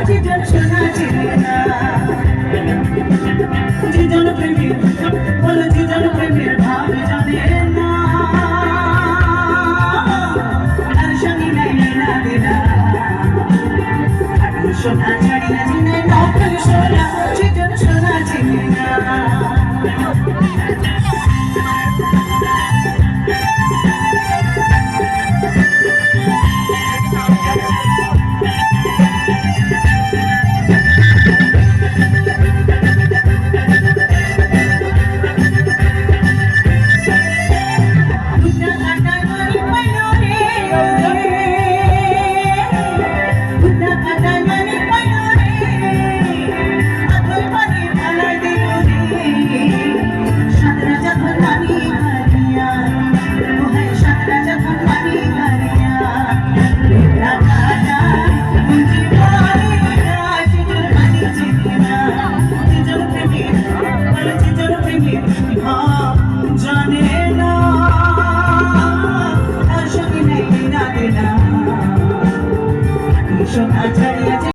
জীজন শোনা চিনি না জীজন প্রেমী বলো জীজন প্রেমের ভাব জানে না আর সঙ্গে নাই না দেনা শোনা ছাড়ি না চিনে নকল শোনা জীজন শোনা চিনি না জানে না আর সঙ্গে নেই না দেনা শোনা